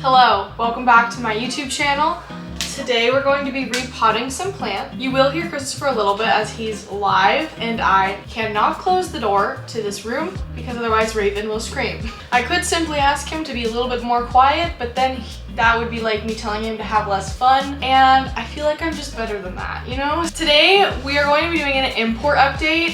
Hello, welcome back to my YouTube channel. Today we're going to be repotting some plants. You will hear Christopher a little bit as he's live and I cannot close the door to this room because otherwise Raven will scream. I could simply ask him to be a little bit more quiet, but then that would be like me telling him to have less fun, and I feel like I'm just better than that, you know? Today we are going to be doing an import update.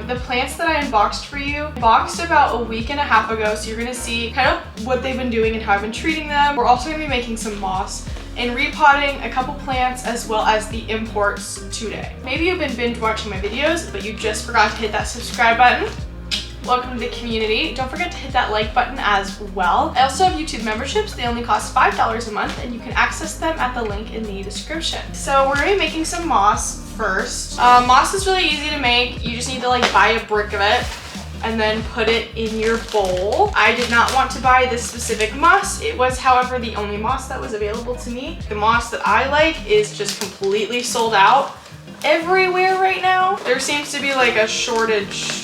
The plants that I unboxed for you, boxed about a week and a half ago, so you're gonna see kind of what they've been doing and how I've been treating them. We're also gonna be making some moss and repotting a couple plants as well as the imports today. Maybe you've been binge watching my videos, but you just forgot to hit that subscribe button. Welcome to the community. Don't forget to hit that like button as well. I also have YouTube memberships. They only cost $5 a month and you can access them at the link in the description. So we're gonna be making some moss first. Moss is really easy to make. You just need to like buy a brick of it and then put it in your bowl. I did not want to buy this specific moss. It was, however, the only moss that was available to me. The moss that I like is just completely sold out everywhere right now. There seems to be like a shortage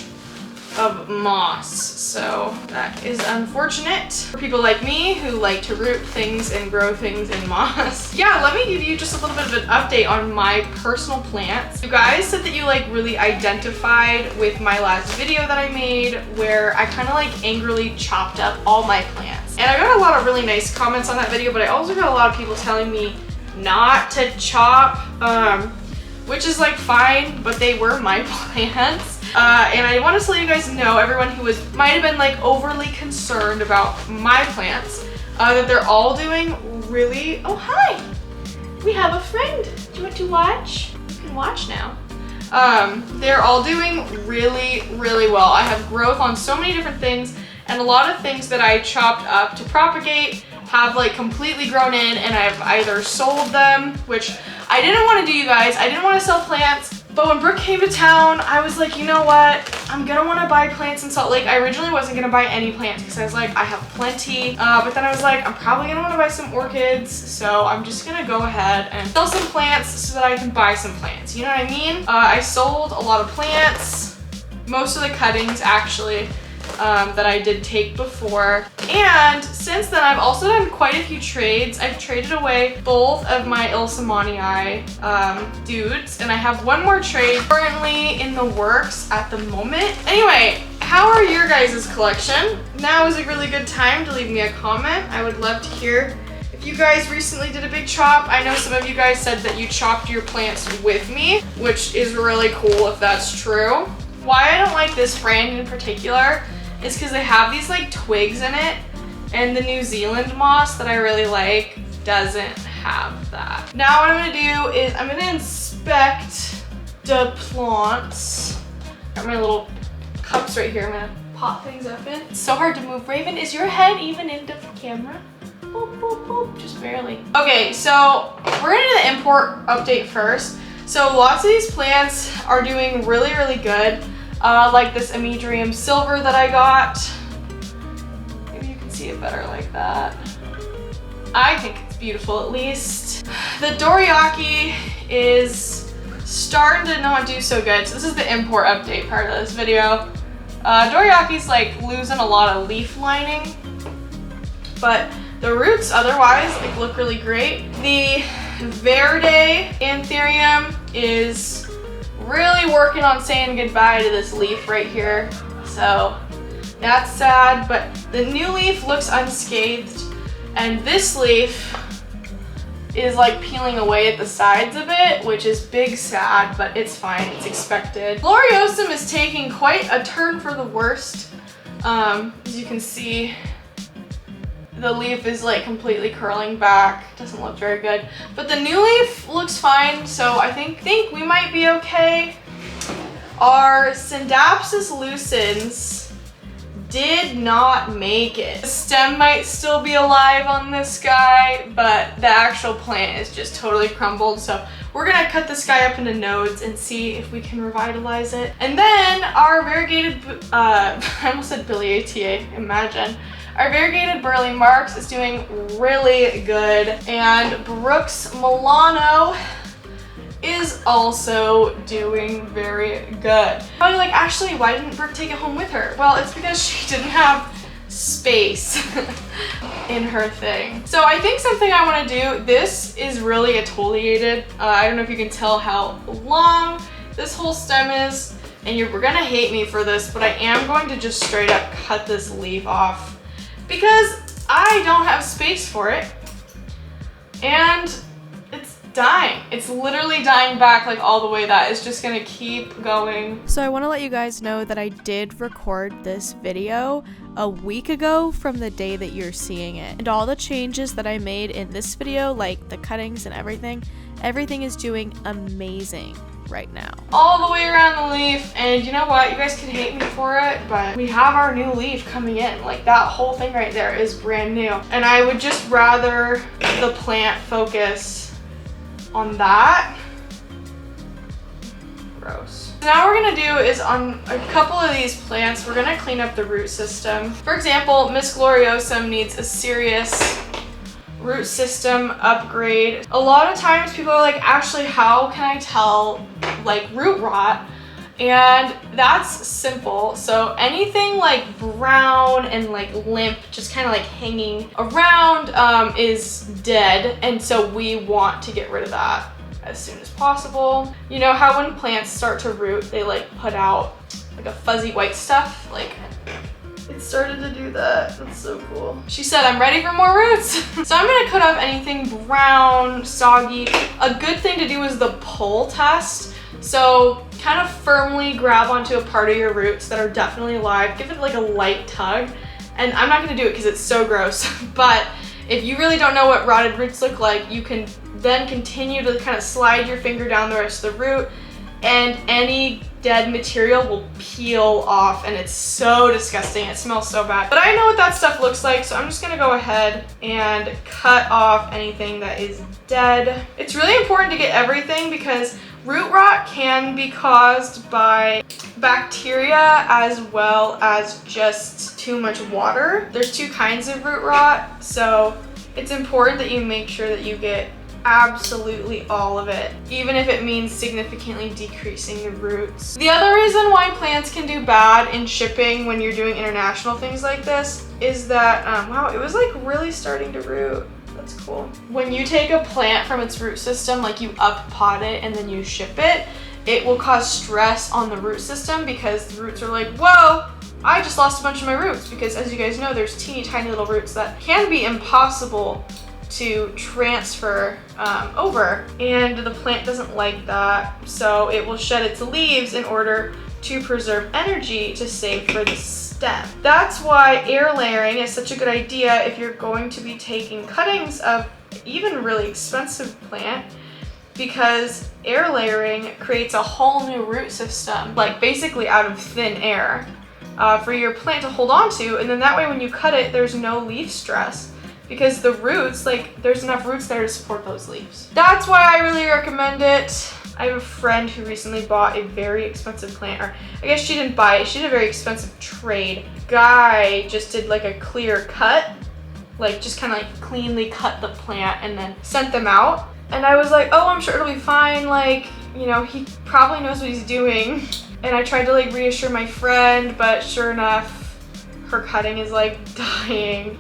of moss, so that is unfortunate for people like me who like to root things and grow things in moss. Yeah, let me give you just a little bit of an update on my personal plants. You guys said that you like really identified with my last video that I made where I kind of like angrily chopped up all my plants, and I got a lot of really nice comments on that video, but I also got a lot of people telling me not to chop, which is like fine, but they were my plants. And I want to let you guys know, everyone who might have been like overly concerned about my plants, that they're all doing really, oh hi, we have a friend. Do you want to watch? You can watch now. They're all doing really, really well. I have growth on so many different things, and a lot of things that I chopped up to propagate have like completely grown in, and I've either sold them, which I didn't want to do, you guys. I didn't want to sell plants. But when Brooke came to town, I was like, you know what? I'm gonna want to buy plants in Salt Lake. I originally wasn't gonna buy any plants because I was like, I have plenty. But then I was like, I'm probably gonna want to buy some orchids, so I'm just gonna go ahead and sell some plants so that I can buy some plants. You know what I mean? I sold a lot of plants, most of the cuttings actually, that I did take before. And since then, I've also done quite a few trades. I've traded away both of my Ilsamanii dudes, and I have one more trade currently in the works at the moment. Anyway, how are your guys' collection? Now is a really good time to leave me a comment. I would love to hear if you guys recently did a big chop. I know some of you guys said that you chopped your plants with me, which is really cool if that's true. Why I don't like this brand in particular is because they have these like twigs in it, and the New Zealand moss that I really like doesn't have that. Now what I'm gonna do is I'm gonna inspect the plants. Got my little cups right here. I'm gonna pop things up in. It's so hard to move. Raven, is your head even into the camera? Boop, boop, boop, just barely. Okay, so we're gonna do the import update first. So lots of these plants are doing really, really good. Like this Amedrium Silver that I got. Maybe you can see it better like that. I think it's beautiful, at least. The Doriaki is starting to not do so good. So this is the import update part of this video. Doriaki's like losing a lot of leaf lining, but the roots otherwise like look really great. The Verde Anthurium is really working on saying goodbye to this leaf right here, so that's sad, but the new leaf looks unscathed, and this leaf is like peeling away at the sides of it, which is big sad, but it's fine, it's expected. Gloriosum is taking quite a turn for the worst. As you can see, the leaf is like completely curling back. Doesn't look very good. But the new leaf looks fine, so I think we might be okay. Our Syndapsus lucens did not make it. The stem might still be alive on this guy, but the actual plant is just totally crumbled. So we're gonna cut this guy up into nodes and see if we can revitalize it. And then our variegated, I almost said Biliaceae, imagine. Our variegated Burley Marks is doing really good, and Brooks Milano is also doing very good. Probably like, Ashley, why didn't Brooke take it home with her? Well, it's because she didn't have space in her thing. So I think something I want to do, this is really exfoliated. I don't know if you can tell how long this whole stem is, and you're gonna hate me for this, but I am going to just straight up cut this leaf off because I don't have space for it, and it's dying. It's literally dying back like all the way. That is just gonna keep going. So I want to let you guys know that I did record this video a week ago from the day that you're seeing it, and all the changes that I made in this video, like the cuttings and everything is doing amazing right now. All the way around the leaf, and you know what? You guys can hate me for it, but we have our new leaf coming in. Like, that whole thing right there is brand new, and I would just rather the plant focus on that. Gross. Now what we're gonna do is on a couple of these plants, we're gonna clean up the root system. For example, Miss Gloriosum needs a serious root system upgrade. A lot of times people are like, Ashley, how can I tell like root rot? And that's simple. So anything like brown and like limp, just kind of like hanging around is dead. And so we want to get rid of that as soon as possible. You know how when plants start to root, they like put out like a fuzzy white stuff? Like, it started to do that. That's so cool. She said, I'm ready for more roots. So I'm gonna cut off anything brown, soggy. A good thing to do is the pull test. So kind of firmly grab onto a part of your roots that are definitely alive. Give it like a light tug. And I'm not gonna do it because it's so gross. But if you really don't know what rotted roots look like, you can then continue to kind of slide your finger down the rest of the root, and any dead material will peel off, and it's so disgusting. It smells so bad. But I know what that stuff looks like, so I'm just gonna go ahead and cut off anything that is dead. It's really important to get everything because root rot can be caused by bacteria as well as just too much water. There's two kinds of root rot, so it's important that you make sure that you get absolutely all of it, even if it means significantly decreasing the roots. The other reason why plants can do bad in shipping when you're doing international things like this is that, wow, it was like really starting to root. That's cool. When you take a plant from its root system, like you up pot it and then you ship it, it will cause stress on the root system because the roots are like, whoa, I just lost a bunch of my roots, because as you guys know, there's teeny tiny little roots that can be impossible to transfer over, and the plant doesn't like that, so it will shed its leaves in order to preserve energy to save for the stem. That's why air layering is such a good idea if you're going to be taking cuttings of even really expensive plant, because air layering creates a whole new root system, like basically out of thin air, for your plant to hold on to, and then that way when you cut it, there's no leaf stress. Because the roots, like, there's enough roots there to support those leaves. That's why I really recommend it. I have a friend who recently bought a very expensive plant, or I guess she didn't buy it, she did a very expensive trade. Guy just did like a clear cut, like just kind of like cleanly cut the plant and then sent them out. And I was like, oh, I'm sure it'll be fine. Like, you know, he probably knows what he's doing. And I tried to like reassure my friend, but sure enough, her cutting is like dying.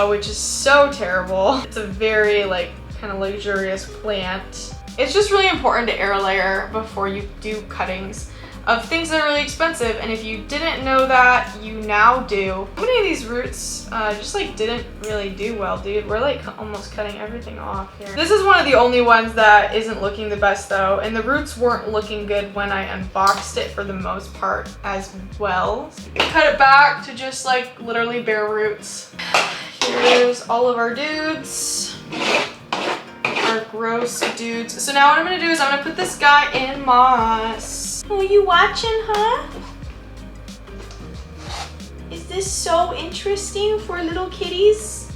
Which is so terrible. It's a very like kind of luxurious plant. It's just really important to air layer before you do cuttings of things that are really expensive, and if you didn't know that, you now do. How many of these roots just like didn't really do well, dude? We're like almost cutting everything off here. This is one of the only ones that isn't looking the best though, and the roots weren't looking good when I unboxed it for the most part as well. Cut it back to just like literally bare roots. Here's all of our dudes. Our gross dudes. So now what I'm gonna do is I'm gonna put this guy in moss. Oh, you watching, huh? Is this so interesting for little kitties?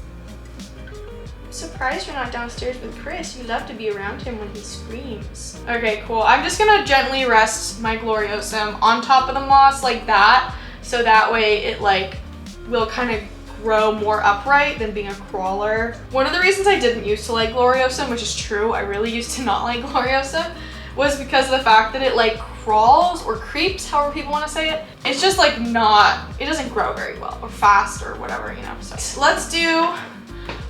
I'm surprised you're not downstairs with Chris. You love to be around him when he screams. Okay, cool. I'm just gonna gently rest my Gloriosum on top of the moss like that, so that way it like will kind of grow more upright than being a crawler. One of the reasons I didn't used to like Gloriosum, which is true, I really used to not like Gloriosum, was because of the fact that it like crawls or creeps, however people want to say it. It's just like it doesn't grow very well or fast or whatever, you know. So let's do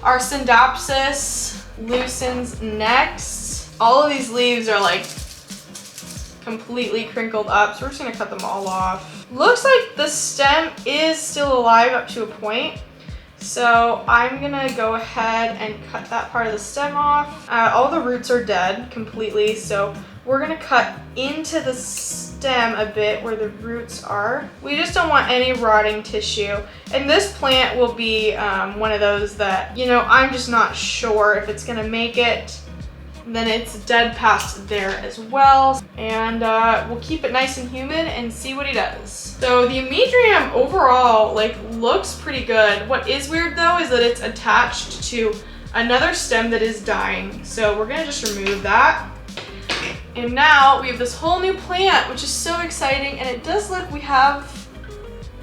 our Syndapsis lucens next. All of these leaves are like completely crinkled up, so we're just gonna cut them all off. Looks like the stem is still alive up to a point. So I'm gonna go ahead and cut that part of the stem off. All the roots are dead completely, so we're gonna cut into the stem a bit where the roots are. We just don't want any rotting tissue. And this plant will be one of those that, you know, I'm just not sure if it's gonna make it. Then it's dead past there as well. And we'll keep it nice and humid and see what he does. So the Amedrium overall like looks pretty good. What is weird though is that it's attached to another stem that is dying. So we're gonna just remove that. And now we have this whole new plant, which is so exciting. And it does look, we have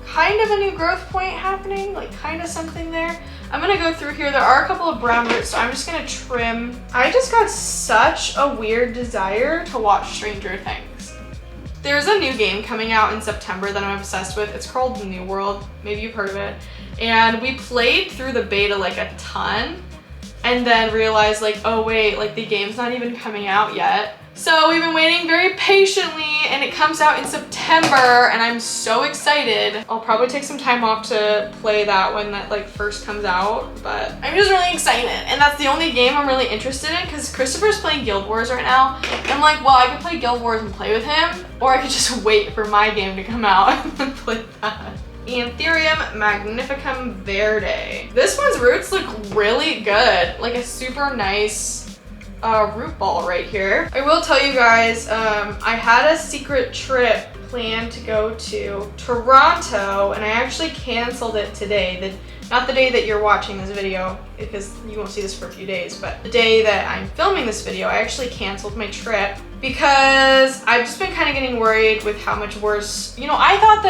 kind of a new growth point happening, like kind of something there. I'm gonna go through here. There are a couple of brown roots, so I'm just gonna trim. I just got such a weird desire to watch Stranger Things. There's a new game coming out in September that I'm obsessed with. It's called New World. Maybe you've heard of it. And we played through the beta like a ton and then realized like, oh wait, like the game's not even coming out yet. So we've been waiting very patiently and it comes out in September and I'm so excited. I'll probably take some time off to play that when that like first comes out, but I'm just really excited. And that's the only game I'm really interested in because Christopher's playing Guild Wars right now. And I'm like, well, I could play Guild Wars and play with him, or I could just wait for my game to come out and play that. Anthurium magnificum verde. This one's roots look really good, like a super nice root ball right here. I will tell you guys, I had a secret trip planned to go to Toronto and I actually canceled it today. Not the day that you're watching this video because you won't see this for a few days, but the day that I'm filming this video, I actually canceled my trip because I've just been kind of getting worried with how much worse, you know, I thought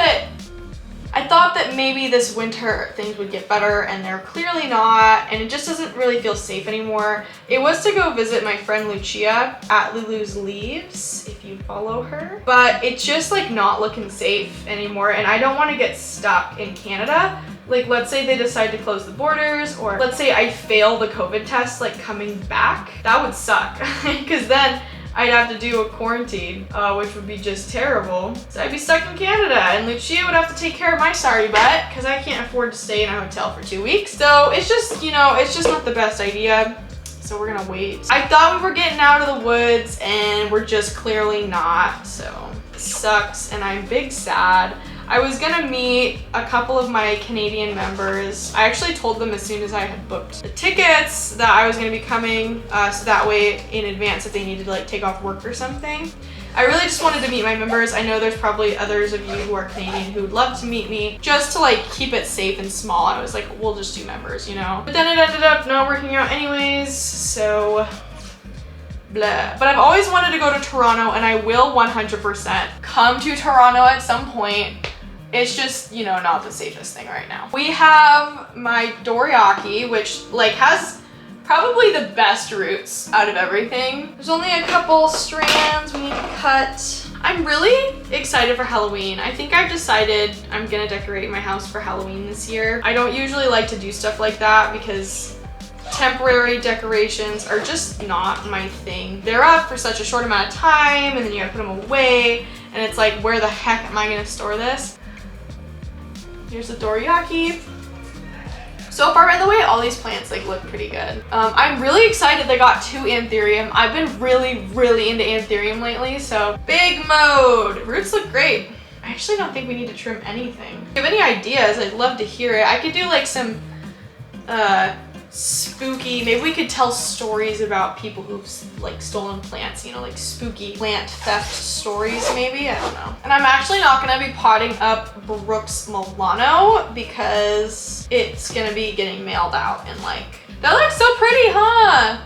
that maybe this winter things would get better and they're clearly not, and it just doesn't really feel safe anymore. It was to go visit my friend Lucia at Lulu's Leaves, if you follow her, but it's just like not looking safe anymore and I don't want to get stuck in Canada. Like let's say they decide to close the borders, or let's say I fail the COVID test like coming back. That would suck because then I'd have to do a quarantine, which would be just terrible. So I'd be stuck in Canada and Lucia would have to take care of my sorry butt because I can't afford to stay in a hotel for 2 weeks. So it's just, you know, it's just not the best idea. So we're gonna wait. I thought we were getting out of the woods and we're just clearly not. So it sucks and I'm big sad. I was gonna meet a couple of my Canadian members. I actually told them as soon as I had booked the tickets that I was gonna be coming, so that way in advance if they needed to like take off work or something. I really just wanted to meet my members. I know there's probably others of you who are Canadian who would love to meet me just to like keep it safe and small. I was like, we'll just do members, you know? But then it ended up not working out anyways, so blah. But I've always wanted to go to Toronto and I will 100% come to Toronto at some point. It's just, you know, not the safest thing right now. We have my Doriaki, which like has probably the best roots out of everything. There's only a couple strands we need to cut. I'm really excited for Halloween. I think I've decided I'm gonna decorate my house for Halloween this year. I don't usually like to do stuff like that because temporary decorations are just not my thing. They're up for such a short amount of time and then you gotta put them away and it's like, where the heck am I gonna store this? Here's the Doriaki. So far, by the way, all these plants like look pretty good. I'm really excited they got 2 Anthurium. I've been really into Anthurium lately, so big mode. Roots look great. I actually don't think we need to trim anything. If you have any ideas, I'd love to hear it. I could do like some spooky, maybe we could tell stories about people who've like stolen plants, you know, like spooky plant theft stories maybe, I don't know. And I'm actually not gonna be potting up Brooks Milano because it's gonna be getting mailed out and like, that looks so pretty, huh?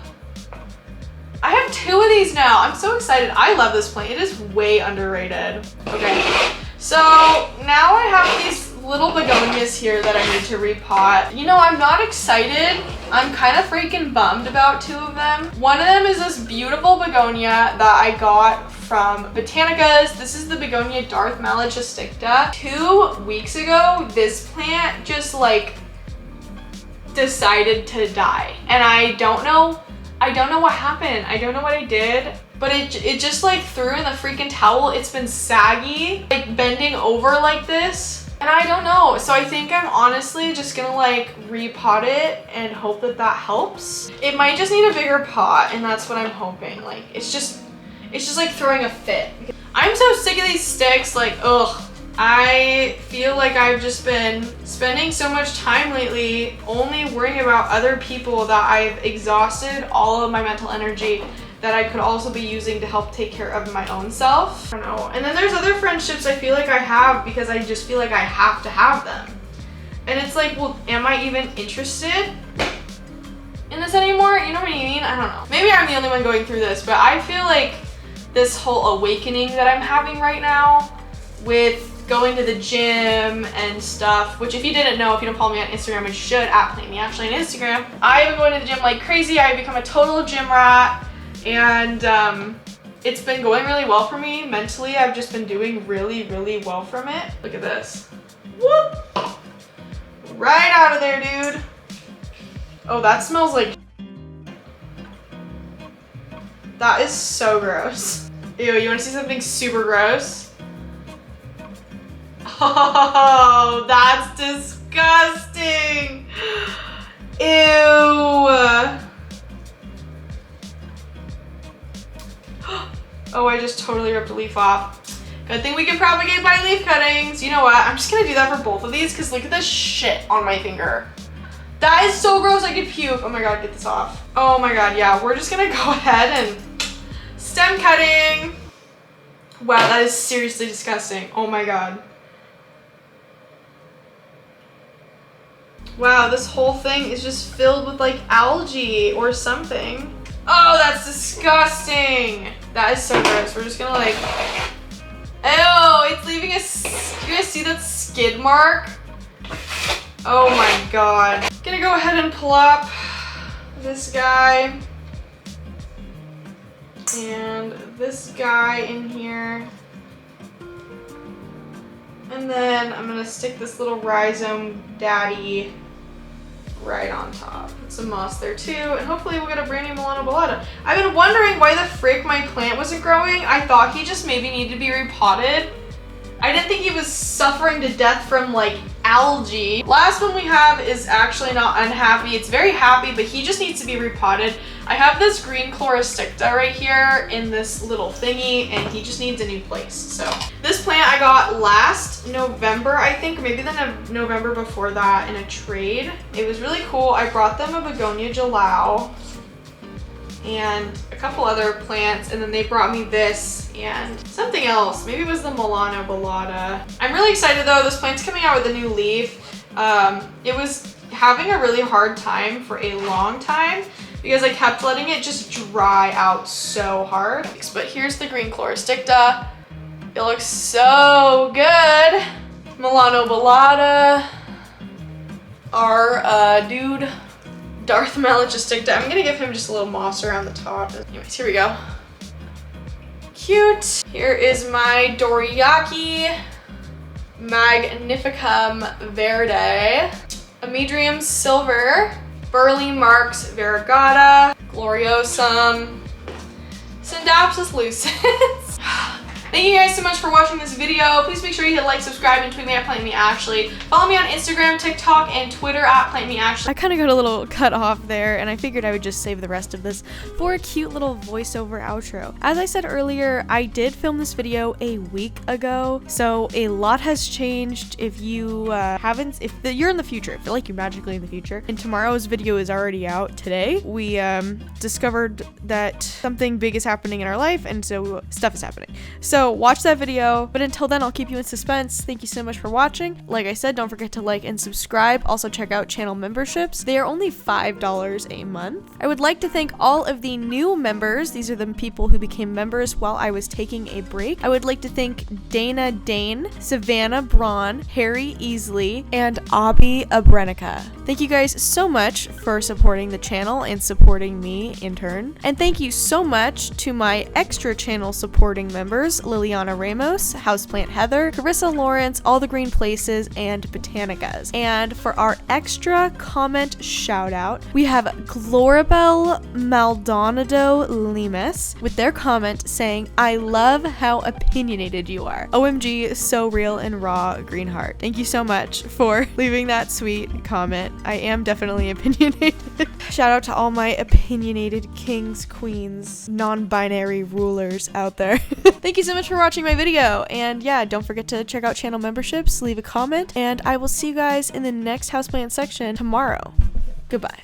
I have 2 of these now. I'm so excited. I love this plant. It is way underrated. Okay, so now I have these little begonias here that I need to repot. You know, I'm not excited. I'm kind of freaking bummed about two of them. One of them is this beautiful begonia that I got from Botanica's. This is the begonia Darth Malichisticta. 2 weeks ago, this plant just like decided to die. And I don't know what happened. I don't know what I did, but it just like threw in the freaking towel. It's been saggy, like bending over like this. And I don't know. So I think I'm honestly just gonna like repot it and hope that that helps. It might just need a bigger pot, and that's what I'm hoping. Like it's just like throwing a fit. I'm so sick of these sticks, like ugh. I feel like I've just been spending so much time lately only worrying about other people that I've exhausted all of my mental energy that I could also be using to help take care of my own self. I don't know. And then there's other friendships I feel like I have because I just feel like I have to have them. And it's like, well, am I even interested in this anymore? You know what I mean? I don't know. Maybe I'm the only one going through this, but I feel like this whole awakening that I'm having right now with going to the gym and stuff, which if you didn't know, if you don't follow me on Instagram, you should @PlantMeAshley on Instagram. I've been going to the gym like crazy. I've become a total gym rat, and it's been going really well for me. Mentally, I've just been doing really, really well from it. Look at this. Whoop! Right out of there, dude. Oh, that smells like... That is so gross. Ew, you wanna see something super gross? Oh, that's disgusting. Ew. Oh, I just totally ripped a leaf off. Good thing we can propagate by leaf cuttings. You know what? I'm just gonna do that for both of these because look at this shit on my finger. That is so gross, I could puke. Oh my god, get this off. Oh my god, yeah, we're just gonna go ahead and stem cutting. Wow, that is seriously disgusting. Oh my god. Wow, this whole thing is just filled with like algae or something. Oh, that's disgusting. That is so gross. We're just gonna like, ew, it's leaving a, do you guys see that skid mark? Oh my god. Gonna go ahead and plop this guy and this guy in here. And then I'm gonna stick this little rhizome daddy right on top. Put some moss there too, and hopefully we'll get a brand new Milano Bellata. I've been wondering why the frick my plant wasn't growing. I thought he just maybe needed to be repotted. I didn't think he was suffering to death from like algae. Last one we have is actually not unhappy. It's very happy, but he just needs to be repotted. I have this green Chloristicta right here in this little thingy, and he just needs a new place. So this plant I got last November, I think, or maybe the November before that in a trade. It was really cool. I brought them a begonia Jalao and a couple other plants, and then they brought me this and something else. Maybe it was the Milano Bellata. I'm really excited though. This plant's coming out with a new leaf. It was having a really hard time for a long time because I kept letting it just dry out so hard. But here's the green Chloristicta. It looks so good. Milano Bellata. Our dude, Darth Malichisticta. I'm gonna give him just a little moss around the top. Anyways, here we go. Cute. Here is my Dorayaki Magnificum Verde, Amedrium Silver, Burley Marks Variegata, Gloriosum, Syndapsis lucens. Thank you guys so much for watching this video. Please make sure you hit like, subscribe, and tweet me @PlantMeAshley. Follow me on Instagram, TikTok, and Twitter @PlantMeAshley. I kind of got a little cut off there, and I figured I would just save the rest of this for a cute little voiceover outro. As I said earlier, I did film this video a week ago, so a lot has changed. If you you're in the future, I feel like you're magically in the future, and tomorrow's video is already out today. We discovered that something big is happening in our life, and so stuff is happening. So So watch that video, but until then, I'll keep you in suspense. Thank you so much for watching. Like I said, don't forget to like and subscribe. Also check out channel memberships. They are only $5 a month. I would like to thank all of the new members. These are the people who became members while I was taking a break. I would like to thank Dana Dane, Savannah Braun, Harry Easley, and Abby Abrenica. Thank you guys so much for supporting the channel and supporting me in turn. And thank you so much to my extra channel supporting members, Liliana Ramos, Houseplant Heather, Carissa Lawrence, All the Green Places, and Botanicas. And for our extra comment shout out, we have Glorabel Maldonado Limas with their comment saying, "I love how opinionated you are. OMG, so real and raw, green heart." Thank you so much for leaving that sweet comment. I am definitely opinionated. Shout out to all my opinionated kings, queens, non-binary rulers out there. Thank you so much for watching my video. And yeah, don't forget to check out channel memberships, leave a comment, and I will see you guys in the next houseplant section tomorrow. Goodbye.